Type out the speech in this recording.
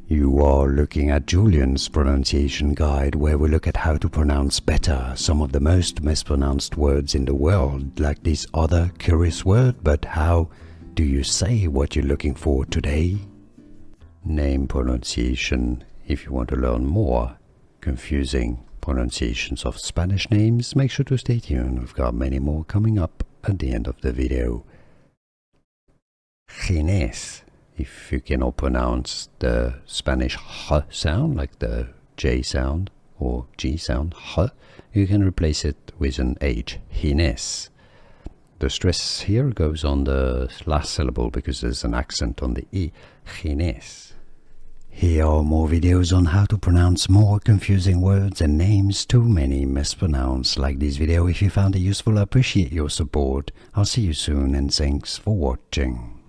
You are looking at Julian's pronunciation guide, where we look at how to pronounce better some of the most mispronounced words in the world, like this other curious word. But how do you say what you're looking for today? Name pronunciation. If you want to learn more confusing pronunciations of Spanish names, make sure to stay tuned. We've got many more coming up at the end of the video. Ginés. If you cannot pronounce the Spanish h sound, like the J sound or G sound, h, you can replace it with an H, Ginés. The stress here goes on the last syllable because there's an accent on the E, Ginés. Here are more videos on how to pronounce more confusing words and names too many mispronounced. Like this video if you found it useful. I appreciate your support. I'll see you soon and thanks for watching.